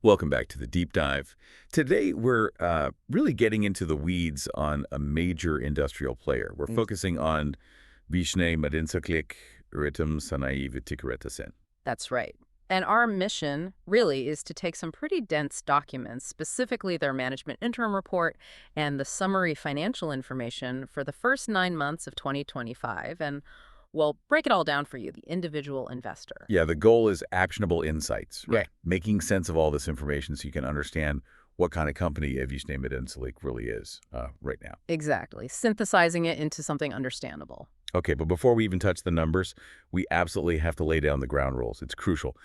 Welcome back to the Deep Dive. Today, we're really getting into the weeds on a major industrial player. We're focusing on Vişne Medinsaklik Üretim Sanayi ve Ticaret. That's right. And our mission, really, is to take some pretty dense documents, specifically their management interim report and the summary financial information for the first 9 months of 2025, and we'll break it all down for you, the individual investor. Yeah, the goal is actionable insights, Right. Making sense of all this information so you can understand what kind of company Vişne Medinsaklik really is right now. Exactly. Synthesizing it into something understandable. Okay, but before we even touch the numbers, we absolutely have to lay down the ground rules. It's crucial,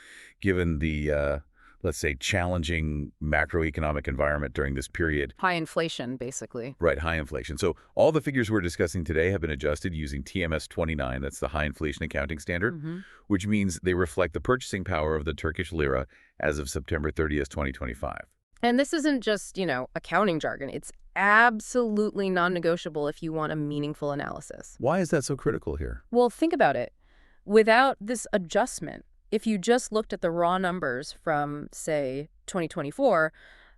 given the, let's say, challenging macroeconomic environment during this period. High inflation, basically. Right, high inflation. So all the figures we're discussing today have been adjusted using TMS 29, that's the high inflation accounting standard, which means they reflect the purchasing power of the Turkish lira as of September 30th, 2025. And this isn't just, accounting jargon. It's absolutely non-negotiable if you want a meaningful analysis. Why is that so critical here? Well, think about it. Without this adjustment, if you just looked at the raw numbers from, say, 2024,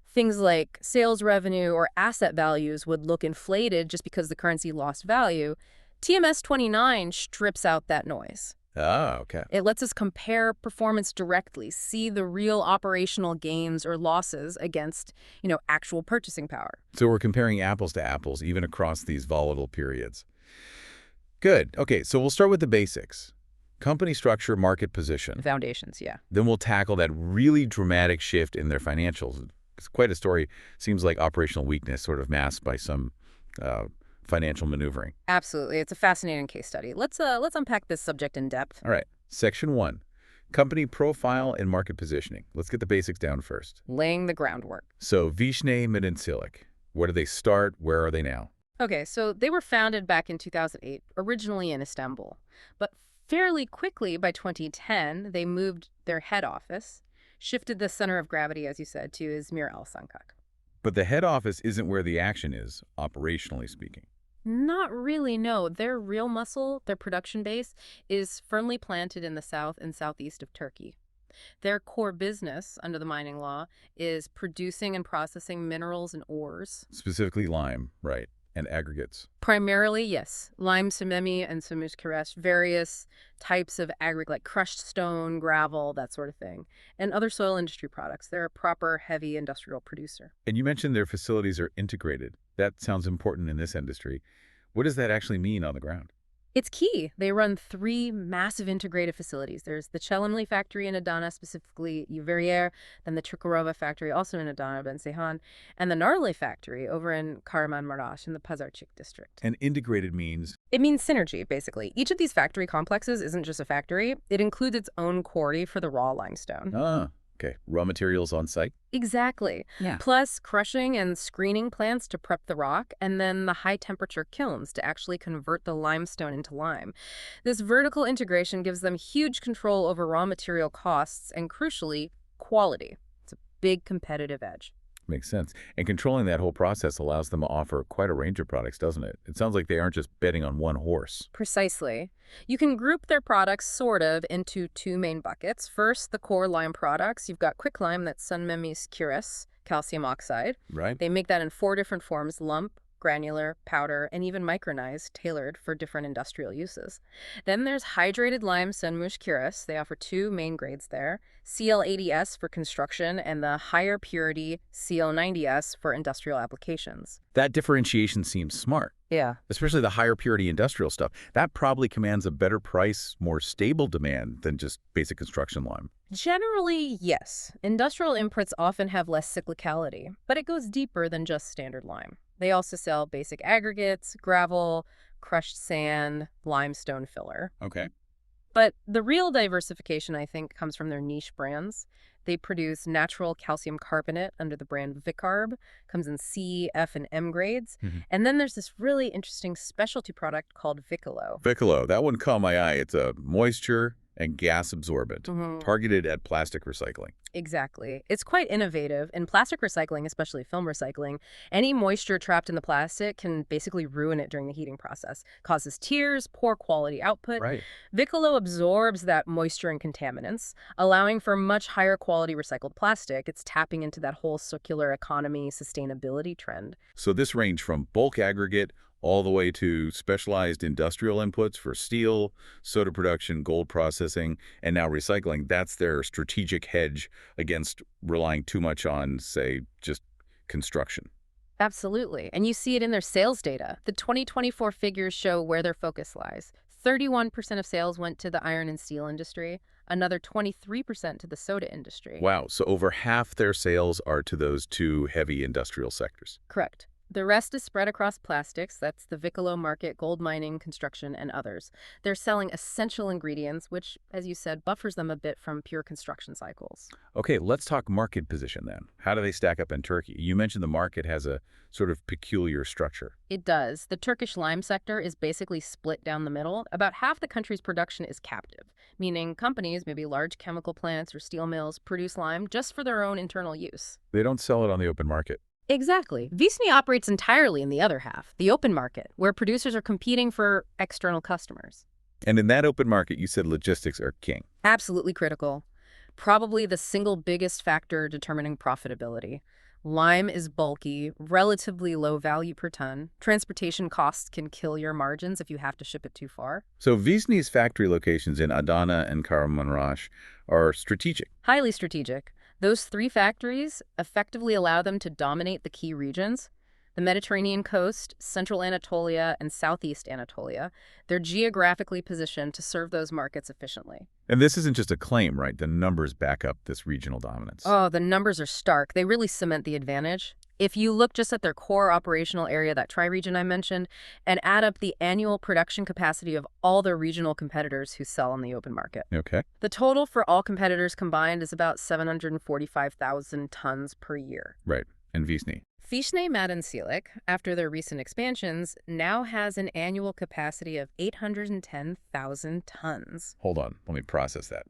things like sales revenue or asset values would look inflated just because the currency lost value. TMS 29 strips out that noise. Ah, okay. It lets us compare performance directly, see the real operational gains or losses against, actual purchasing power. So we're comparing apples to apples, even across these volatile periods. Good. Okay, so we'll start with the basics. Company structure, market position. Foundations, yeah. Then we'll tackle that really dramatic shift in their financials. It's quite a story. Seems like operational weakness sort of masked by some financial maneuvering. Absolutely. It's a fascinating case study. Let's unpack this subject in depth. All right. Section 1. Company profile and market positioning. Let's get the basics down first. Laying the groundwork. So Vişne Medinsaklik. Where do they start? Where are they now? Okay, so they were founded back in 2008, originally in Istanbul. But fairly quickly, by 2010, they moved their head office, shifted the center of gravity, as you said, to Izmir Alsancak. But the head office isn't where the action is, operationally speaking. Not really, no. Their real muscle, their production base, is firmly planted in the south and southeast of Turkey. Their core business, under the mining law, is producing and processing minerals and ores. Specifically lime, right, and aggregates. Primarily, yes. Lime, samimi, and samuşkireç, various types of aggregate, like crushed stone, gravel, that sort of thing. And other soil industry products. They're a proper, heavy industrial producer. And you mentioned their facilities are integrated. That sounds important in this industry. What does that actually mean on the ground? It's key. They run 3 massive integrated facilities. There's the Çelimli factory in Adana, specifically Yuverier, then the Çukurova factory, also in Adana, Ben Seyhan, and the Narli factory over in Kahramanmaraş in the Pazarcık district. And integrated means? It means synergy, basically. Each of these factory complexes isn't just a factory. It includes its own quarry for the raw limestone. Ah, okay. Raw materials on site? Exactly. Yeah. Plus crushing and screening plants to prep the rock, and then the high-temperature kilns to actually convert the limestone into lime. This vertical integration gives them huge control over raw material costs and, crucially, quality. It's a big competitive edge. Makes sense. And controlling that whole process allows them to offer quite a range of products, doesn't it? It sounds like they aren't just betting on one horse. Precisely. You can group their products sort of into 2 main buckets. First, the core lime products. You've got quicklime, that's sunmemis cures, calcium oxide. Right. They make that in 4 different forms: lump, granular, powder, and even micronized, tailored for different industrial uses. Then there's hydrated lime sunmemis. They offer 2 main grades there: CL80S for construction and the higher purity CL90S for industrial applications. That differentiation seems smart. Yeah. Especially the higher purity industrial stuff. That probably commands a better price, more stable demand than just basic construction lime. Generally, yes. Industrial inputs often have less cyclicality, but it goes deeper than just standard lime. They also sell basic aggregates, gravel, crushed sand, limestone filler. Okay. But the real diversification, I think, comes from their niche brands. They produce natural calcium carbonate under the brand Vicarb, comes in C, F, and M grades. And then there's this really interesting specialty product called Vicolo. Vicolo, that one caught my eye. It's a moisture and gas absorbent, Hmm. targeted at plastic recycling. Exactly. It's quite innovative. In plastic recycling, especially film recycling, any moisture trapped in the plastic can basically ruin it during the heating process. Causes tears, poor quality output. Right. Vicolo absorbs that moisture and contaminants, allowing for much higher quality recycled plastic. It's tapping into that whole circular economy sustainability trend. So this range from bulk aggregate all the way to specialized industrial inputs for steel, soda production, gold processing, and now recycling. That's their strategic hedge against relying too much on, say, just construction. Absolutely. And you see it in their sales data. The 2024 figures show where their focus lies. 31% of sales went to the iron and steel industry, another 23% to the soda industry. Wow, so over half their sales are to those two heavy industrial sectors. Correct. The rest is spread across plastics. That's the Vicolo market, gold mining, construction, and others. They're selling essential ingredients, which, as you said, buffers them a bit from pure construction cycles. Okay, let's talk market position then. How do they stack up in Turkey? You mentioned the market has a sort of peculiar structure. It does. The Turkish lime sector is basically split down the middle. About half the country's production is captive, meaning companies, maybe large chemical plants or steel mills, produce lime just for their own internal use. They don't sell it on the open market. Exactly. Vişne operates entirely in the other half, the open market, where producers are competing for external customers. And in that open market, you said logistics are king. Absolutely critical. Probably the single biggest factor determining profitability. Lime is bulky, relatively low value per ton. Transportation costs can kill your margins if you have to ship it too far. So Vizni's factory locations in Adana and Kahramanmaraş are strategic. Highly strategic. Those three factories effectively allow them to dominate the key regions. The Mediterranean coast, central Anatolia, and southeast Anatolia. They're geographically positioned to serve those markets efficiently. And this isn't just a claim, right? The numbers back up this regional dominance. Oh, the numbers are stark. They really cement the advantage. If you look just at their core operational area, that tri-region I mentioned, and add up the annual production capacity of all their regional competitors who sell on the open market. Okay. The total for all competitors combined is about 745,000 tons per year. Right. And Vizny. Vişne Madencilik, after their recent expansions, now has an annual capacity of 810,000 tons. Hold on. Let me process that.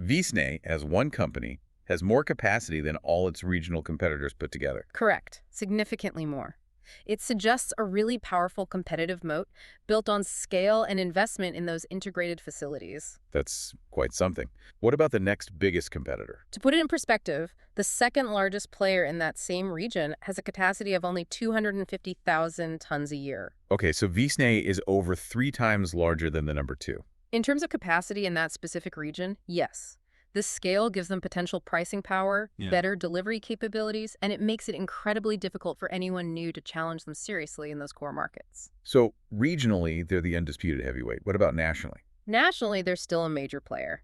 Vizne, as one company, has more capacity than all its regional competitors put together. Correct. Significantly more. It suggests a really powerful competitive moat built on scale and investment in those integrated facilities. That's quite something. What about the next biggest competitor? To put it in perspective, the second largest player in that same region has a capacity of only 250,000 tons a year. Okay, so Vizne is over 3 times larger than the number 2. In terms of capacity in that specific region, yes. This scale gives them potential pricing power, better delivery capabilities, and it makes it incredibly difficult for anyone new to challenge them seriously in those core markets. So regionally, they're the undisputed heavyweight. What about nationally? Nationally, they're still a major player.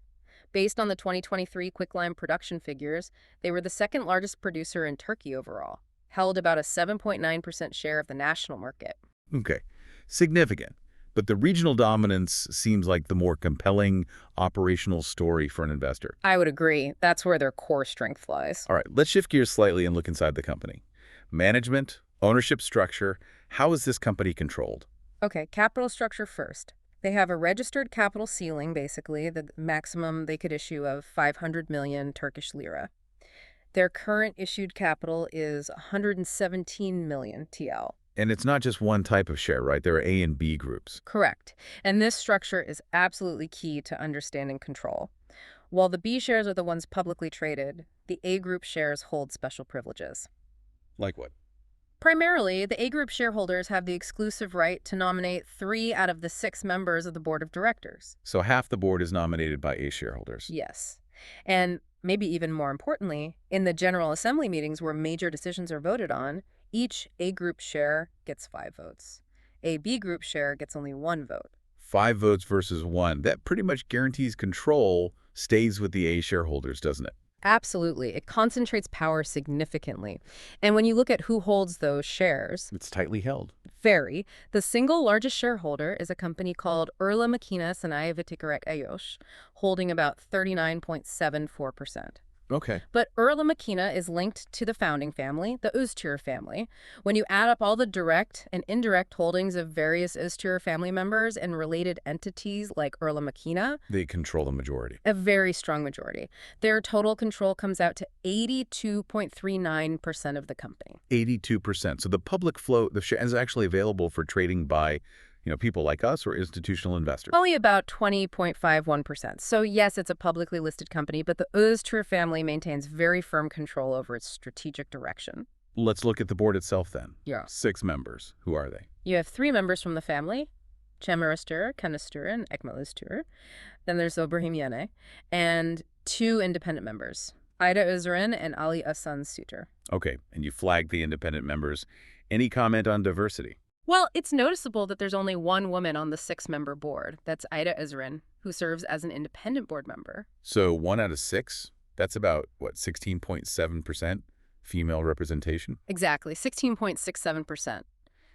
Based on the 2023 quicklime production figures, they were the second largest producer in Turkey overall, held about a 7.9% share of the national market. Okay, significant. But the regional dominance seems like the more compelling operational story for an investor. I would agree. That's where their core strength lies. All right, let's shift gears slightly and look inside the company. Management, ownership structure, how is this company controlled? Okay, capital structure first. They have a registered capital ceiling, basically, the maximum they could issue of 500 million Turkish lira. Their current issued capital is 117 million TL. And it's not just one type of share, right? There are A and B groups. Correct. And this structure is absolutely key to understanding control. While the B shares are the ones publicly traded, the A group shares hold special privileges. Like what? Primarily, the A group shareholders have the exclusive right to nominate 3 out of the 6 members of the board of directors. So half the board is nominated by A shareholders. Yes. And maybe even more importantly, in the General Assembly meetings where major decisions are voted on, each A group share gets 5 votes. A B group share gets only 1 vote. 5 votes versus 1. That pretty much guarantees control stays with the A shareholders, doesn't it? Absolutely. It concentrates power significantly. And when you look at who holds those shares, It's tightly held. the single largest shareholder is a company called Makina Sanayi Vitikarek Ayosh, holding about 39.74%. Okay. But Erlenmekhina is linked to the founding family, the Öztürk family. When you add up all the direct and indirect holdings of various Öztürk family members and related entities like Erlenmekhina, They control the majority. a very strong majority, their total control comes out to 82.39% of the company. 82%. So the public float, the share is actually available for trading by, people like us or institutional investors. Only about 20.51%. So yes, it's a publicly listed company, but the Öztürk family maintains very firm control over its strategic direction. Let's look at the board itself then. Yeah. 6 members. Who are they? You have 3 members from the family, Cemal Öztürk, Kenan Öztürk, and Ekmel Öztürk. Then there's Ibrahim Yene, and 2 independent members, Ida Özeren and Ali Hasan Suter. Okay, and you flagged the independent members. Any comment on diversity? Well, it's noticeable that there's only 1 woman on the 6-member board. That's Ida Özeren, who serves as an independent board member. So 1 out of 6? That's about, 16.7% female representation? Exactly, 16.67%.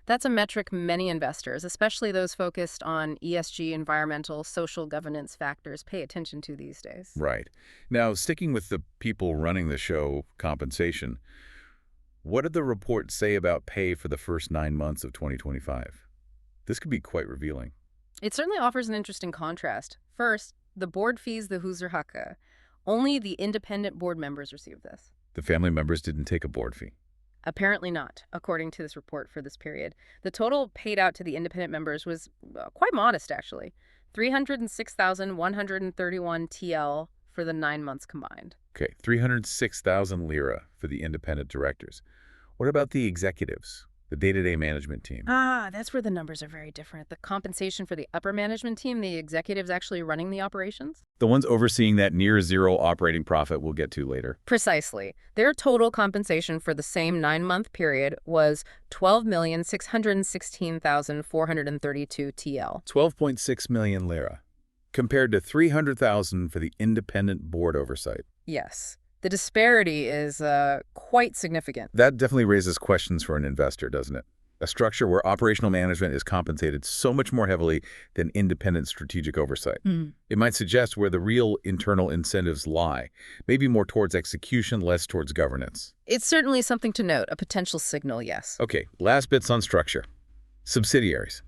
That's a metric many investors, especially those focused on ESG, environmental, social governance factors, pay attention to these days. Right. Now, sticking with the people running the show, compensation, what did the report say about pay for the first 9 months of 2025? This could be quite revealing. It certainly offers an interesting contrast. First, the board fees the Huzur Hakkı. Only the independent board members receive this. The family members didn't take a board fee. Apparently not, according to this report for this period. The total paid out to the independent members was quite modest, actually. 306,131 TL for the 9 months combined. Okay, 306,000 lira for the independent directors. What about the executives, the day-to-day management team? That's where the numbers are very different. The compensation for the upper management team, the executives actually running the operations? The ones overseeing that near-zero operating profit we'll get to later. Precisely. Their total compensation for the same 9-month period was 12,616,432 TL. 12.6 million lira, compared to 300,000 for the independent board oversight. Yes. The disparity is quite significant. That definitely raises questions for an investor, doesn't it? A structure where operational management is compensated so much more heavily than independent strategic oversight. It might suggest where the real internal incentives lie, maybe more towards execution, less towards governance. It's certainly something to note, a potential signal, yes. Okay, last bits on structure. Subsidiaries.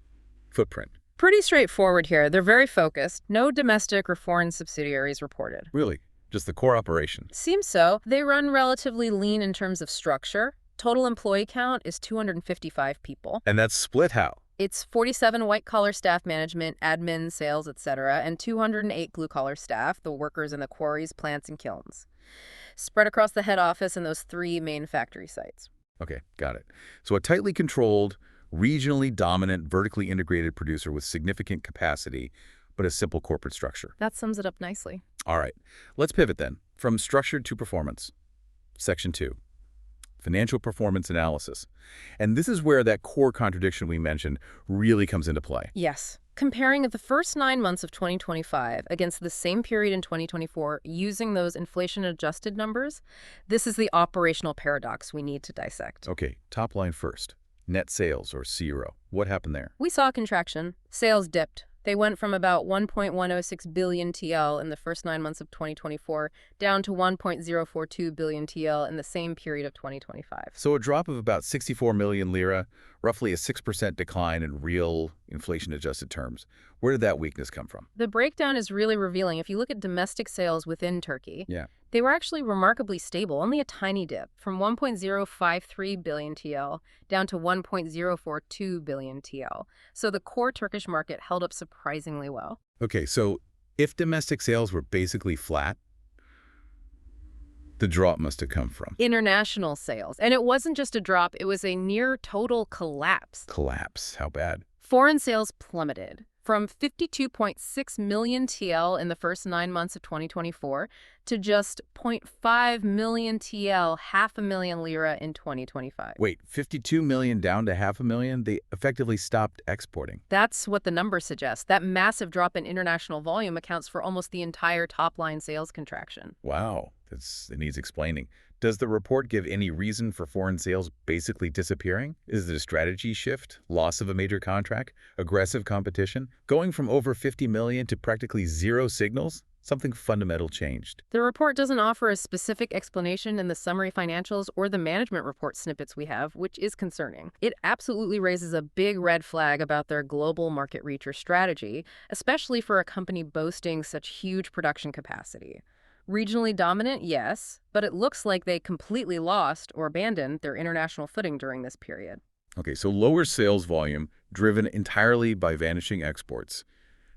Footprint. Pretty straightforward here. They're very focused. No domestic or foreign subsidiaries reported. Really? Just the core operation? Seems so. They run relatively lean in terms of structure. Total employee count is 255 people. And that's split how? It's 47 white-collar staff management, admin, sales, etc., and 208 blue-collar staff, the workers in the quarries, plants, and kilns, spread across the head office and those 3 main factory sites. Okay, got it. So a tightly controlled, regionally dominant, vertically integrated producer with significant capacity, but a simple corporate structure. That sums it up nicely. All right, let's pivot then, from structure to performance. Section 2, financial performance analysis. And this is where that core contradiction we mentioned really comes into play. Yes. Comparing the first 9 months of 2025 against the same period in 2024 using those inflation-adjusted numbers, this is the operational paradox we need to dissect. Okay, top line first. Net sales, or 0. What happened there? We saw a contraction. Sales dipped. They went from about 1.106 billion TL in the first 9 months of 2024 down to 1.042 billion TL in the same period of 2025. So a drop of about 64 million lira, roughly a 6% decline in real inflation-adjusted terms. Where did that weakness come from? The breakdown is really revealing. If you look at domestic sales within Turkey, they were actually remarkably stable, only a tiny dip, from 1.053 billion TL down to 1.042 billion TL. So the core Turkish market held up surprisingly well. Okay, so if domestic sales were basically flat, the drop must have come from international sales. And it wasn't just a drop, it was a near total collapse. Collapse. How bad? Foreign sales plummeted from 52.6 million TL in the first 9 months of 2024 to just 0.5 million TL, 500,000 lira in 2025. Wait, 52 million down to 500,000? They effectively stopped exporting. That's what the numbers suggest. That massive drop in international volume accounts for almost the entire top-line sales contraction. Wow, it needs explaining. Does the report give any reason for foreign sales basically disappearing? Is it a strategy shift, loss of a major contract, aggressive competition, going from over 50 million to practically 0 signals? Something fundamental changed. The report doesn't offer a specific explanation in the summary financials or the management report snippets we have, which is concerning. It absolutely raises a big red flag about their global market reach or strategy, especially for a company boasting such huge production capacity. Regionally dominant, yes, but it looks like they completely lost or abandoned their international footing during this period. Okay, so lower sales volume driven entirely by vanishing exports.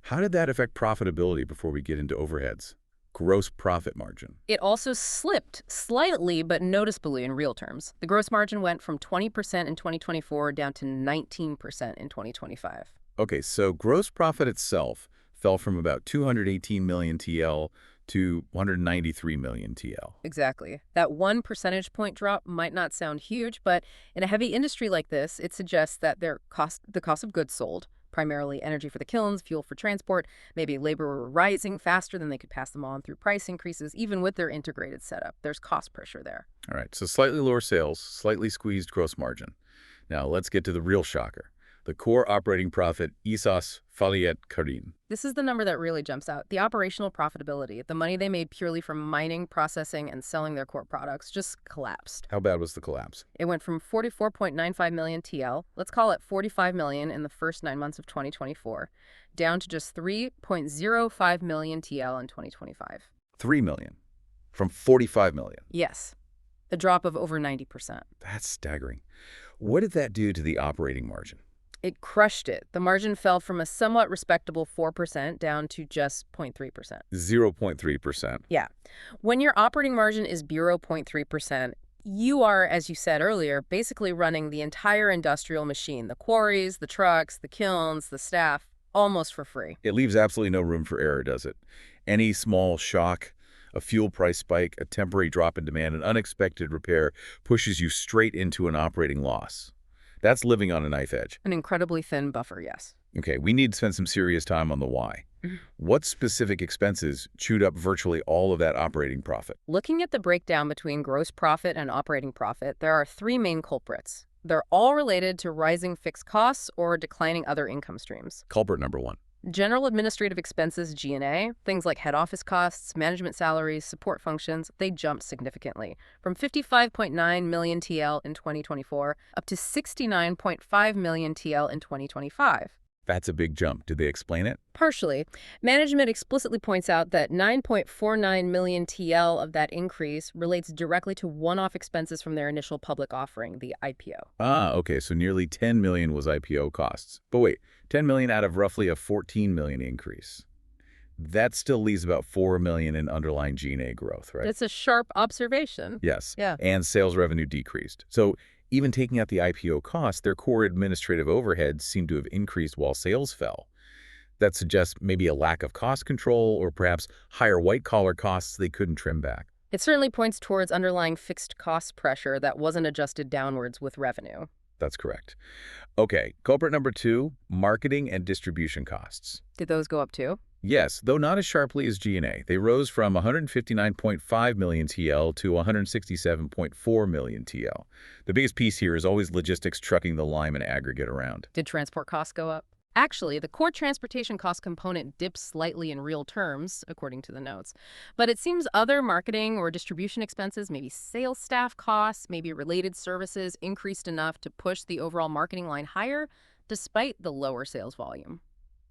How did that affect profitability before we get into overheads? Gross profit margin. It also slipped slightly but noticeably in real terms. The gross margin went from 20% in 2024 down to 19% in 2025. Okay, so gross profit itself fell from about 218 million TL to 193 million TL. Exactly. That 1 percentage point drop might not sound huge, but in a heavy industry like this, it suggests that the cost of goods sold, primarily energy for the kilns, fuel for transport, maybe labor were rising faster than they could pass them on through price increases, even with their integrated setup. There's cost pressure there. All right, so slightly lower sales, slightly squeezed gross margin. Now let's get to the real shocker. The core operating profit, Isos Faliet Karin. This is the number that really jumps out. The operational profitability, the money they made purely from mining, processing, and selling their core products, just collapsed. How bad was the collapse? It went from 44.95 million TL, let's call it 45 million in the first 9 months of 2024, down to just 3.05 million TL in 2025. 3 million from 45 million. Yes, a drop of over 90%. That's staggering. What did that do to the operating margin? It crushed it. The margin fell from a somewhat respectable 4% down to just 0.3%. 0.3%. Yeah. When your operating margin is 0.3%, you are, as you said earlier, basically running the entire industrial machine, the quarries, the trucks, the kilns, the staff, almost for free. It leaves absolutely no room for error, does it? Any small shock, a fuel price spike, a temporary drop in demand, an unexpected repair pushes you straight into an operating loss. That's living on a knife edge. An incredibly thin buffer, yes. Okay, we need to spend some serious time on the why. What specific expenses chewed up virtually all of that operating profit? Looking at the breakdown between gross profit and operating profit, there are 3 main culprits. They're all related to rising fixed costs or declining other income streams. Culprit number 1. General administrative expenses, G&A, things like head office costs, management salaries, support functions, they jumped significantly, from 55.9 million TL in 2024 up to 69.5 million TL in 2025. That's a big jump. Did they explain it? Partially. Management explicitly points out that 9.49 million TL of that increase relates directly to one-off expenses from their initial public offering, the IPO. Ah, okay, so nearly 10 million was IPO costs. But wait, 10 million out of roughly a 14 million increase. That still leaves about 4 million in underlying G&A growth, right? That's a sharp observation. Yes. Yeah. And sales revenue decreased. So even taking out the IPO cost, their core administrative overheads seem to have increased while sales fell. That suggests maybe a lack of cost control or perhaps higher white-collar costs they couldn't trim back. It certainly points towards underlying fixed cost pressure that wasn't adjusted downwards with revenue. That's correct. Okay, culprit number 2, marketing and distribution costs. Did those go up too? Yes, though not as sharply as G&A. They rose from 159.5 million TL to 167.4 million TL. The biggest piece here is always logistics trucking the lime and aggregate around. Did transport costs go up? Actually, the core transportation cost component dipped slightly in real terms, according to the notes. But it seems other marketing or distribution expenses, maybe sales staff costs, maybe related services, increased enough to push the overall marketing line higher, despite the lower sales volume.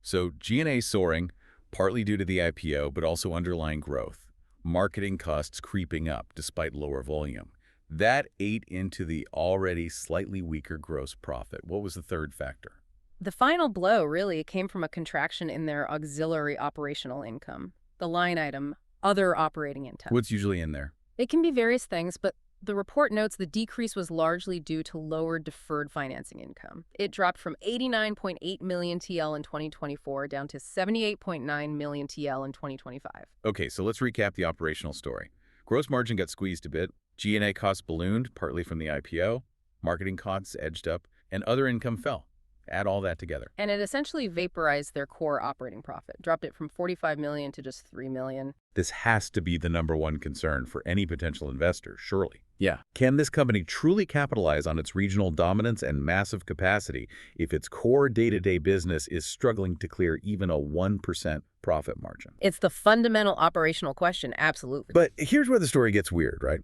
So G&A soaring, partly due to the IPO, but also underlying growth. Marketing costs creeping up despite lower volume. That ate into the already slightly weaker gross profit. What was the third factor? The final blow really came from a contraction in their auxiliary operational income, the line item, other operating income. What's usually in there? It can be various things, but the report notes the decrease was largely due to lower deferred financing income. It dropped from 89.8 million TL in 2024 down to 78.9 million TL in 2025. Okay, so let's recap the operational story. Gross margin got squeezed a bit, G&A costs ballooned, partly from the IPO, marketing costs edged up, and other income fell. Add all that together. And it essentially vaporized their core operating profit, dropped it from $45 million to just $3 million. This has to be the number one concern for any potential investor, surely. Yeah. Can this company truly capitalize on its regional dominance and massive capacity if its core day-to-day business is struggling to clear even a 1% profit margin? It's the fundamental operational question, absolutely. But here's where the story gets weird, right?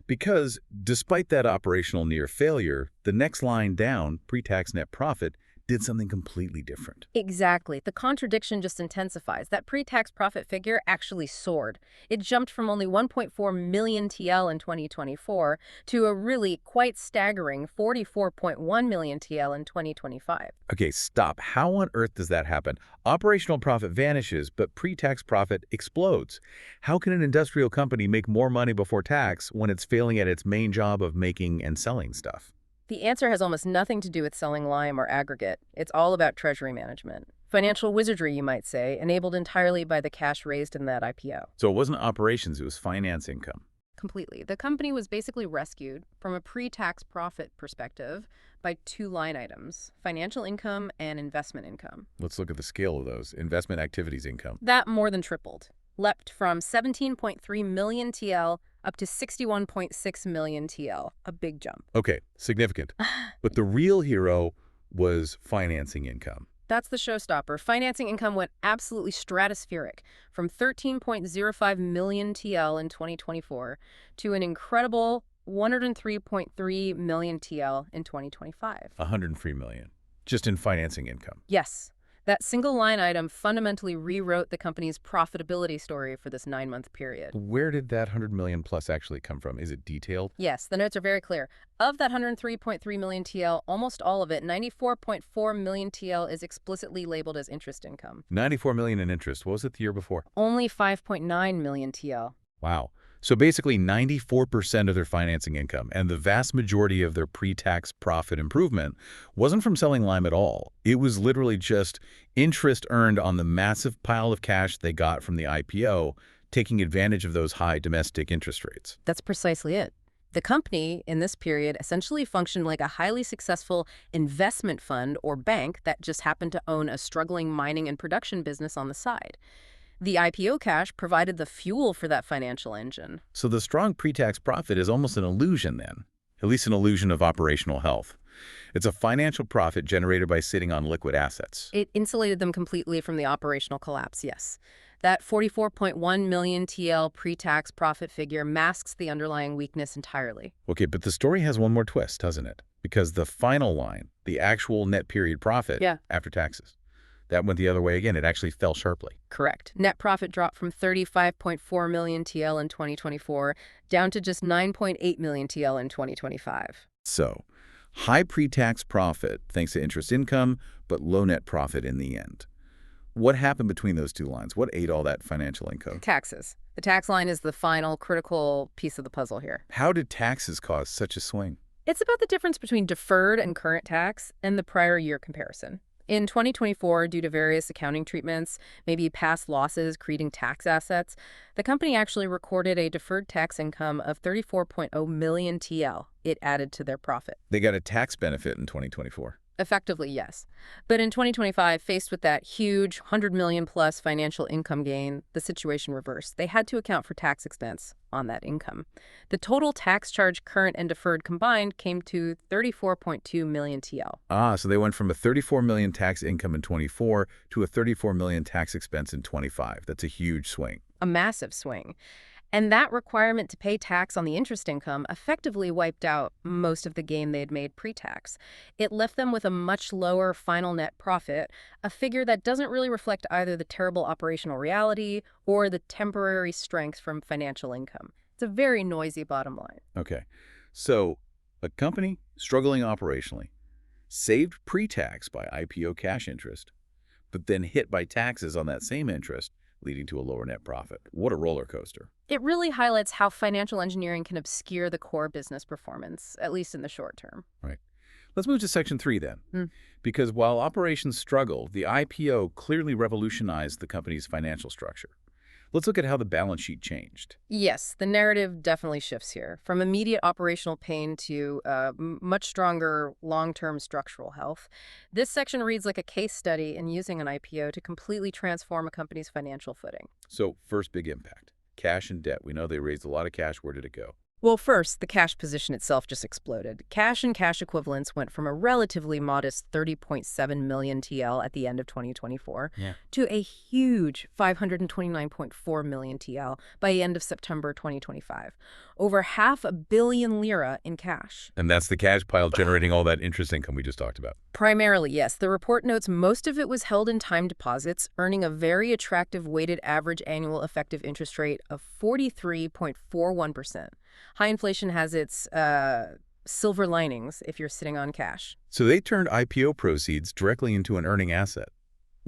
Because despite that operational near failure, the next line down, pre-tax net profit, did something completely different. Exactly. The contradiction just intensifies. That pre-tax profit figure actually soared. It jumped from only 1.4 million TL in 2024 to a really quite staggering 44.1 million TL in 2025. Okay, stop. How on earth does that happen? Operational profit vanishes, but pre-tax profit explodes. How can an industrial company make more money before tax when it's failing at its main job of making and selling stuff? The answer has almost nothing to do with selling lime or aggregate. It's all about treasury management. Financial wizardry, you might say, enabled entirely by the cash raised in that IPO. So it wasn't operations, it was finance income. Completely. The company was basically rescued from a pre-tax profit perspective by two line items, financial income and investment income. Let's look at the scale of those. Investment activities income. That more than tripled, leapt from 17.3 million TL up to 61.6 million TL, a big jump. Okay, significant. But the real hero was financing income. That's the showstopper. Financing income went absolutely stratospheric, from 13.05 million TL in 2024 to an incredible 103.3 million TL in 2025. 103 million, just in financing income. Yes. That single line item fundamentally rewrote the company's profitability story for this 9-month period. Where did that 100 million plus actually come from? Is it detailed? Yes, the notes are very clear. Of that 103.3 million TL, almost all of it, 94.4 million TL, is explicitly labeled as interest income. 94 million in interest. What was it the year before? Only 5.9 million TL. Wow. So basically 94% of their financing income and the vast majority of their pre-tax profit improvement wasn't from selling lime at all. It was literally just interest earned on the massive pile of cash they got from the IPO, taking advantage of those high domestic interest rates. That's precisely it. The company, in this period, essentially functioned like a highly successful investment fund or bank that just happened to own a struggling mining and production business on the side. The IPO cash provided the fuel for that financial engine. So the strong pre-tax profit is almost an illusion then, at least an illusion of operational health. It's a financial profit generated by sitting on liquid assets. It insulated them completely from the operational collapse, yes. That 44.1 million TL pre-tax profit figure masks the underlying weakness entirely. Okay, but the story has one more twist, doesn't it? Because the final line, the actual net period profit after taxes, that went the other way again. It actually fell sharply. Correct. Net profit dropped from 35.4 million TL in 2024 down to just 9.8 million TL in 2025. So, high pre-tax profit thanks to interest income, but low net profit in the end. What happened between those two lines? What ate all that financial income? Taxes. The tax line is the final critical piece of the puzzle here. How did taxes cause such a swing? It's about the difference between deferred and current tax and the prior year comparison. In 2024, due to various accounting treatments, maybe past losses creating tax assets, the company actually recorded a deferred tax income of 34.0 million TL. It added to their profit. They got a tax benefit in 2024. Effectively, yes. But in 2025, faced with that huge 100 million plus financial income gain, the situation reversed. They had to account for tax expense on that income. The total tax charge, current and deferred combined, came to 34.2 million TL. Ah, so they went from a 34 million tax income in 24 to a 34 million tax expense in 25. That's a huge swing. A massive swing. And that requirement to pay tax on the interest income effectively wiped out most of the gain they'd made pre-tax. It left them with a much lower final net profit, a figure that doesn't really reflect either the terrible operational reality or the temporary strength from financial income. It's a very noisy bottom line. Okay, so a company struggling operationally, saved pre-tax by IPO cash interest, but then hit by taxes on that same interest, leading to a lower net profit. What a roller coaster. It really highlights how financial engineering can obscure the core business performance, at least in the short term. Right. Let's move to Section 3 then. Because while operations struggled, the IPO clearly revolutionized the company's financial structure. Let's look at how the balance sheet changed. Yes, the narrative definitely shifts here, from immediate operational pain to much stronger long-term structural health. This section reads like a case study in using an IPO to completely transform a company's financial footing. So first big impact, cash and debt. We know they raised a lot of cash. Where did it go? Well, first, the cash position itself just exploded. Cash and cash equivalents went from a relatively modest 30.7 million TL at the end of 2024 Yeah. to a huge 529.4 million TL by the end of September 2025. Over half a billion lira in cash. And that's the cash pile generating all that interest income we just talked about. Primarily, yes. The report notes most of it was held in time deposits, earning a very attractive weighted average annual effective interest rate of 43.41%. High inflation has its silver linings if you're sitting on cash. So they turned IPO proceeds directly into an earning asset.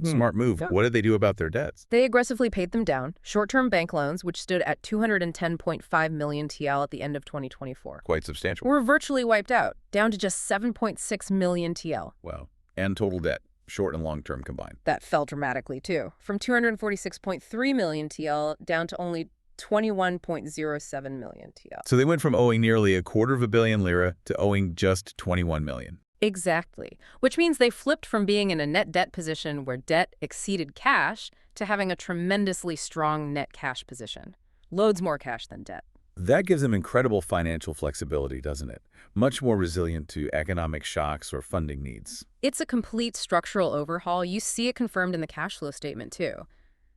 Smart move. Yeah. What did they do about their debts? They aggressively paid them down. Short-term bank loans, which stood at 210.5 million TL at the end of 2024, Quite substantial. were virtually wiped out, down to just 7.6 million TL. Wow. And total debt, short and long-term combined. That fell dramatically, too, from 246.3 million TL down to only 21.07 million TL. So they went from owing nearly $250 million lira to owing just 21 million. Exactly, which means they flipped from being in a net debt position where debt exceeded cash to having a tremendously strong net cash position. Loads more cash than debt. That gives them incredible financial flexibility, doesn't it? Much more resilient to economic shocks or funding needs. It's a complete structural overhaul. You see it confirmed in the cash flow statement, too.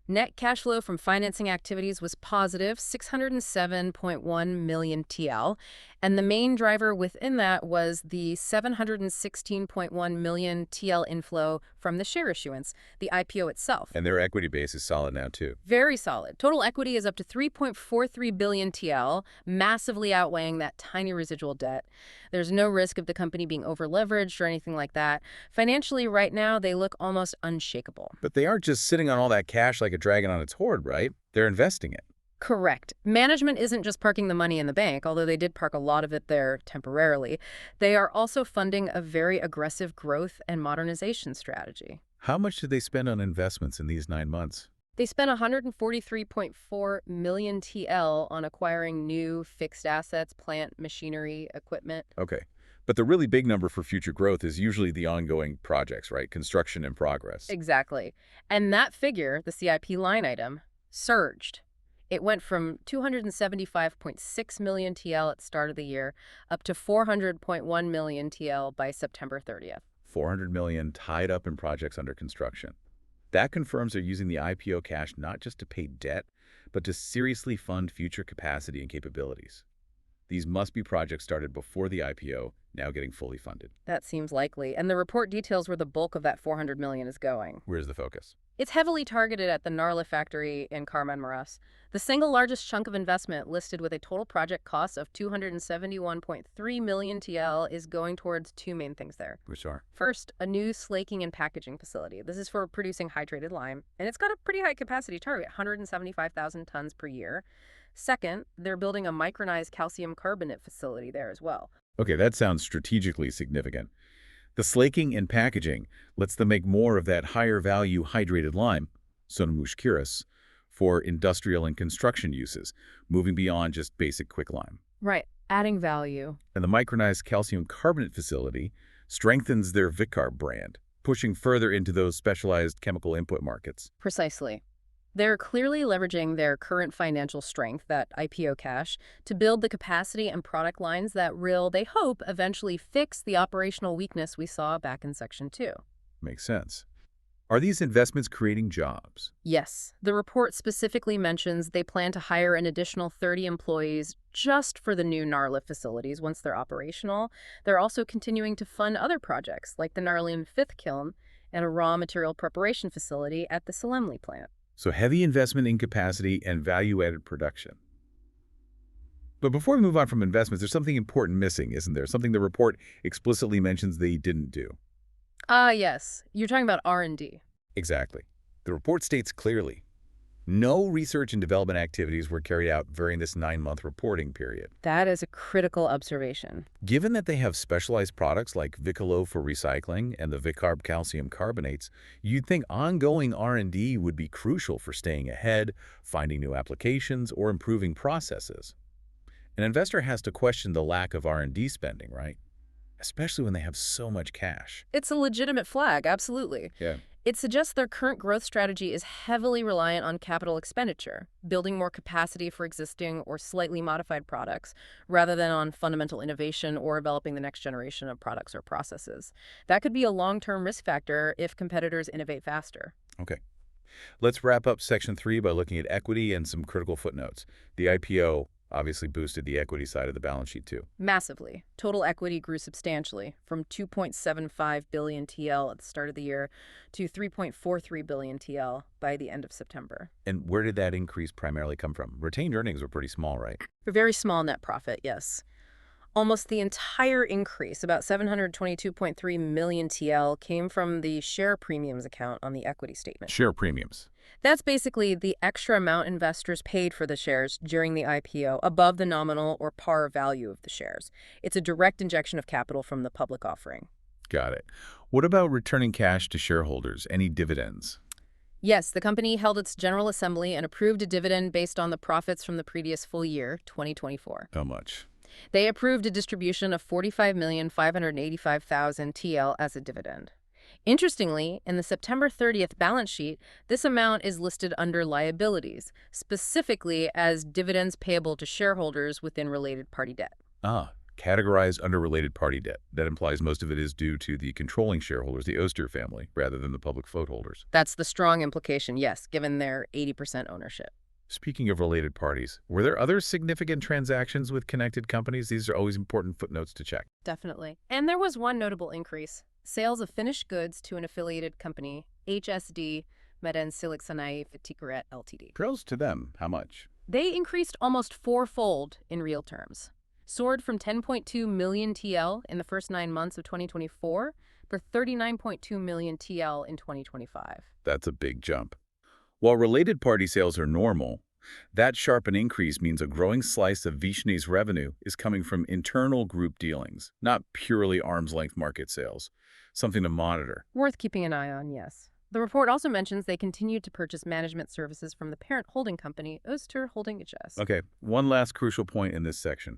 Net cash flow from financing activities was positive 607.1 million TL, and the main driver within that was the 716.1 million TL inflow from the share issuance, the IPO itself. And their equity base is solid now, too. Very solid. Total equity is up to 3.43 billion TL, massively outweighing that tiny residual debt. There's no risk of the company being over-leveraged or anything like that. Financially, right now, they look almost unshakable. But they aren't just sitting on all that cash like a dragon on its hoard, right? They're investing it. Correct. Management isn't just parking the money in the bank, although they did park a lot of it there temporarily. They are also funding a very aggressive growth and modernization strategy. How much did they spend on investments in these 9 months? They spent 143.4 million TL on acquiring new fixed assets, plant, machinery, equipment. Okay. But the really big number for future growth is usually the ongoing projects, right? Construction in progress. Exactly. And that figure, the CIP line item, surged. It went from 275.6 million TL at the start of the year up to 400.1 million TL by September 30th. 400 million tied up in projects under construction. That confirms they're using the IPO cash not just to pay debt, but to seriously fund future capacity and capabilities. These must be projects started before the IPO, now getting fully funded. That seems likely, and the report details where the bulk of that 400 million is going. Where's the focus? It's heavily targeted at the Narla factory in Kahramanmaraş. The single largest chunk of investment, listed with a total project cost of 271.3 million TL, is going towards two main things there. Which are? First, a new slaking and packaging facility. This is for producing hydrated lime, and it's got a pretty high capacity target, 175,000 tons per year. Second, they're building a micronized calcium carbonate facility there as well. Okay, that sounds strategically significant. The slaking and packaging lets them make more of that higher value hydrated lime, sunmuş kireç, for industrial and construction uses, moving beyond just basic quicklime. Right, adding value. And the micronized calcium carbonate facility strengthens their Vicar brand, pushing further into those specialized chemical input markets. Precisely. They're clearly leveraging their current financial strength, that IPO cash, to build the capacity and product lines that will, they hope, eventually fix the operational weakness we saw back in Section 2. Makes sense. Are these investments creating jobs? Yes. The report specifically mentions they plan to hire an additional 30 employees just for the new Narla facilities once they're operational. They're also continuing to fund other projects, like the Narlian 5th kiln and a raw material preparation facility at the Selimli plant. So heavy investment in capacity and value-added production. But before we move on from investments, there's something important missing, isn't there? Something the report explicitly mentions they didn't do. Yes. You're talking about R&D. Exactly. The report states clearly, No research and development activities were carried out during this 9-month reporting period. That is a critical observation. Given that they have specialized products like Vicalo for recycling and the Vicarb calcium carbonates, you'd think ongoing R&D would be crucial for staying ahead, finding new applications, or improving processes. An investor has to question the lack of R&D spending, right? Especially when they have so much cash. It's a legitimate flag, absolutely. Yeah. It suggests their current growth strategy is heavily reliant on capital expenditure, building more capacity for existing or slightly modified products, rather than on fundamental innovation or developing the next generation of products or processes. That could be a long-term risk factor if competitors innovate faster. Okay. Let's wrap up Section 3 by looking at equity and some critical footnotes. The IPO obviously boosted the equity side of the balance sheet too. Massively. Total equity grew substantially from 2.75 billion TL at the start of the year to 3.43 billion TL by the end of September. And where did that increase primarily come from? Retained earnings were pretty small, right? A very small net profit, yes. Almost the entire increase, about 722.3 million TL, came from the share premiums account on the equity statement. Share premiums. That's basically the extra amount investors paid for the shares during the IPO above the nominal or par value of the shares. It's a direct injection of capital from the public offering. Got it. What about returning cash to shareholders? Any dividends? Yes, the company held its General Assembly and approved a dividend based on the profits from the previous full year, 2024. How much? They approved a distribution of 45,585,000 TL as a dividend. Interestingly, in the September 30th balance sheet, this amount is listed under liabilities, specifically as dividends payable to shareholders within related party debt. Categorized under related party debt. That implies most of it is due to the controlling shareholders, the Oster family, rather than the public float holders. That's the strong implication, yes, given their 80% ownership. Speaking of related parties, were there other significant transactions with connected companies? These are always important footnotes to check. Definitely. And there was one notable increase. Sales of finished goods to an affiliated company, HSD Meden Siliksanai Fitikuret Ltd. Pros to them. How much? They increased almost fourfold in real terms. Soared from 10.2 million TL in the first 9 months of 2024 to 39.2 million TL in 2025. That's a big jump. While related party sales are normal, that sharp an increase means a growing slice of Vishne's revenue is coming from internal group dealings, not purely arm's-length market sales. Something to monitor. Worth keeping an eye on, yes. The report also mentions they continued to purchase management services from the parent holding company, Öster Holding HS. Okay, one last crucial point in this section.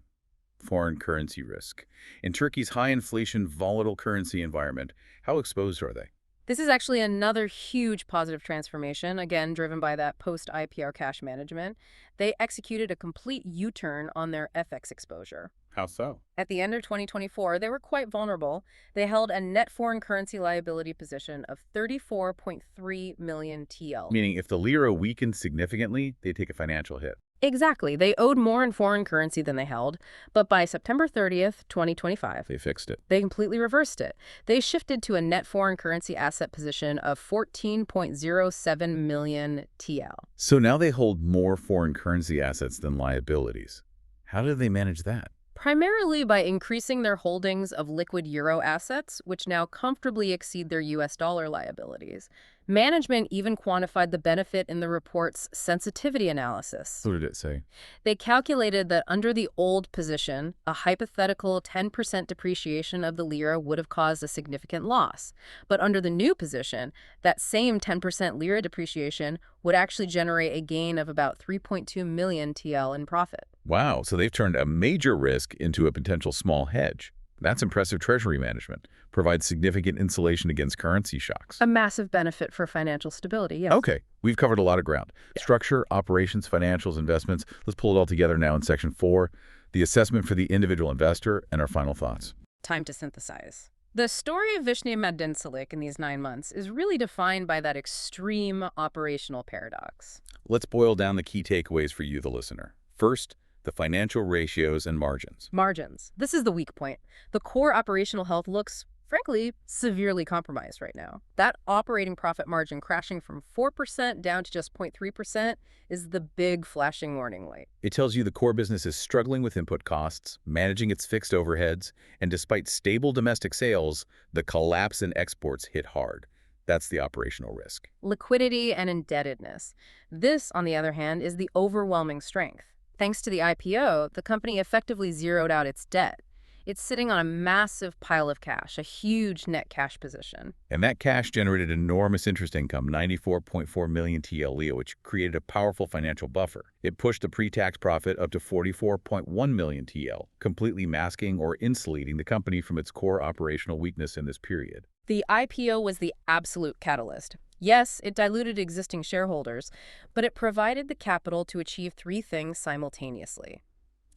Foreign currency risk. In Turkey's high inflation, volatile currency environment, how exposed are they? This is actually another huge positive transformation, again, driven by that post-IPR cash management. They executed a complete U-turn on their FX exposure. How so? At the end of 2024, they were quite vulnerable. They held a net foreign currency liability position of 34.3 million TL. Meaning if the lira weakened significantly, they take a financial hit. Exactly. They owed more in foreign currency than they held, but by September 30th, 2025, They fixed it. they completely reversed it. They shifted to a net foreign currency asset position of 14.07 million TL. So now they hold more foreign currency assets than liabilities. How did they manage that? Primarily by increasing their holdings of liquid euro assets, which now comfortably exceed their US dollar liabilities. Management even quantified the benefit in the report's sensitivity analysis. What did it say? They calculated that under the old position, a hypothetical 10% depreciation of the lira would have caused a significant loss. But under the new position, that same 10% lira depreciation would actually generate a gain of about 3.2 million TL in profit. Wow, so they've turned a major risk into a potential small hedge. That's impressive treasury management. Provides significant insulation against currency shocks. A massive benefit for financial stability, yes. Okay, we've covered a lot of ground. Structure, operations, financials, investments. Let's pull it all together now in Section 4, the assessment for the individual investor, and our final thoughts. Time to synthesize. The story of Vişne Madensilik in these 9 months is really defined by that extreme operational paradox. Let's boil down the key takeaways for you, the listener. First, the financial ratios and margins. Margins. This is the weak point. The core operational health looks, frankly, severely compromised right now. That operating profit margin crashing from 4% down to just 0.3% is the big flashing warning light. It tells you the core business is struggling with input costs, managing its fixed overheads, and despite stable domestic sales, the collapse in exports hit hard. That's the operational risk. Liquidity and indebtedness. This, on the other hand, is the overwhelming strength. Thanks to the IPO, the company effectively zeroed out its debt. It's sitting on a massive pile of cash, a huge net cash position. And that cash generated enormous interest income, 94.4 million TL, which created a powerful financial buffer. It pushed the pre-tax profit up to 44.1 million TL, completely masking or insulating the company from its core operational weakness in this period. The IPO was the absolute catalyst. Yes, it diluted existing shareholders, but it provided the capital to achieve three things simultaneously: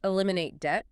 eliminate debt,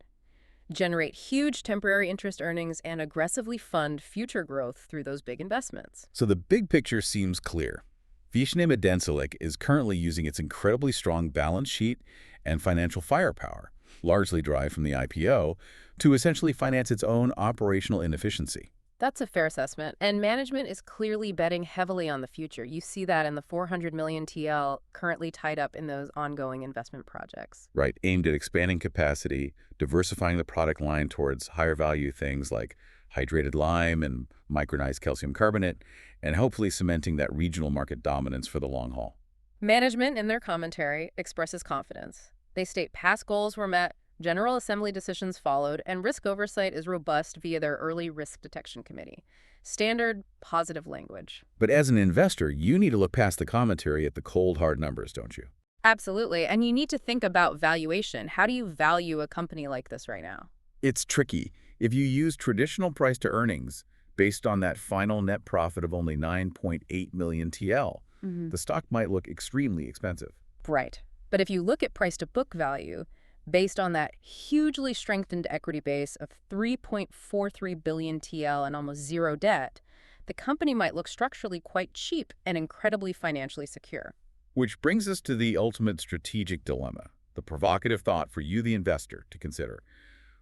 generate huge temporary interest earnings, and aggressively fund future growth through those big investments. So the big picture seems clear. Vişne Madencilik is currently using its incredibly strong balance sheet and financial firepower, largely derived from the IPO, to essentially finance its own operational inefficiency. That's a fair assessment, and management is clearly betting heavily on the future. You see that in the 400 million TL currently tied up in those ongoing investment projects. Right, aimed at expanding capacity, diversifying the product line towards higher value things like hydrated lime and micronized calcium carbonate, and hopefully cementing that regional market dominance for the long haul. Management, in their commentary, expresses confidence. They state past goals were met, General Assembly decisions followed, and risk oversight is robust via their Early Risk Detection Committee. Standard, positive language. But as an investor, you need to look past the commentary at the cold, hard numbers, don't you? Absolutely, and you need to think about valuation. How do you value a company like this right now? It's tricky. If you use traditional price to earnings based on that final net profit of only 9.8 million TL, the stock might look extremely expensive. Right. But if you look at price to book value, based on that hugely strengthened equity base of 3.43 billion TL and almost zero debt, the company might look structurally quite cheap and incredibly financially secure. Which brings us to the ultimate strategic dilemma, the provocative thought for you, the investor, to consider.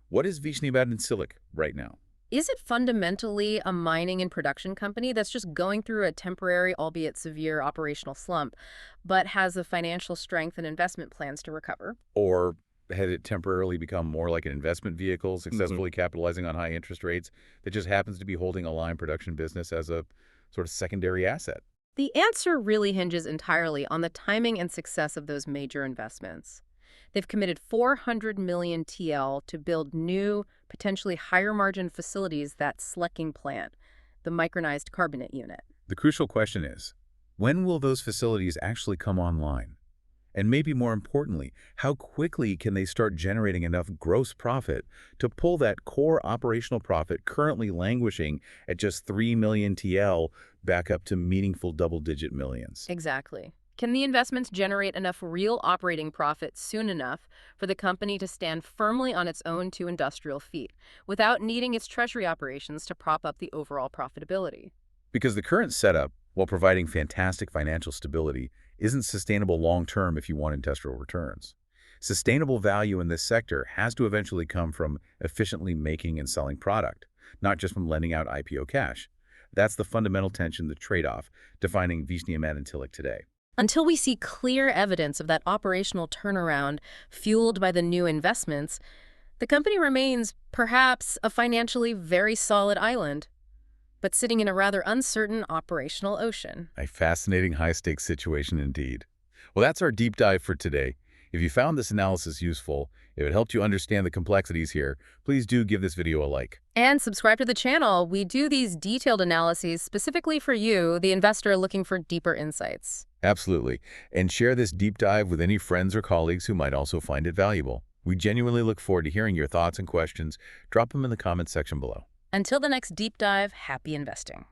What is Vişne Madencilik right now? Is it fundamentally a mining and production company that's just going through a temporary, albeit severe, operational slump, but has the financial strength and investment plans to recover? Or had it temporarily become more like an investment vehicle, successfully capitalizing on high interest rates that just happens to be holding a lime production business as a sort of secondary asset? The answer really hinges entirely on the timing and success of those major investments. They've committed 400 million TL to build new, potentially higher-margin facilities, that Slecking plant, the micronized carbonate unit. The crucial question is, when will those facilities actually come online? And maybe more importantly, how quickly can they start generating enough gross profit to pull that core operational profit currently languishing at just 3 million TL back up to meaningful double-digit millions? Exactly. Can the investments generate enough real operating profit soon enough for the company to stand firmly on its own two industrial feet, without needing its treasury operations to prop up the overall profitability? Because the current setup, while providing fantastic financial stability, isn't sustainable long-term if you want industrial returns. Sustainable value in this sector has to eventually come from efficiently making and selling product, not just from lending out IPO cash. That's the fundamental tension, the trade-off, defining Vişne Madencilik today. Until we see clear evidence of that operational turnaround fueled by the new investments, the company remains, perhaps, a financially very solid island, but sitting in a rather uncertain operational ocean. A fascinating high-stakes situation indeed. Well, that's our deep dive for today. If you found this analysis useful, if it helped you understand the complexities here, please do give this video a like. And subscribe to the channel. We do these detailed analyses specifically for you, the investor looking for deeper insights. Absolutely. And share this deep dive with any friends or colleagues who might also find it valuable. We genuinely look forward to hearing your thoughts and questions. Drop them in the comments section below. Until the next deep dive, happy investing.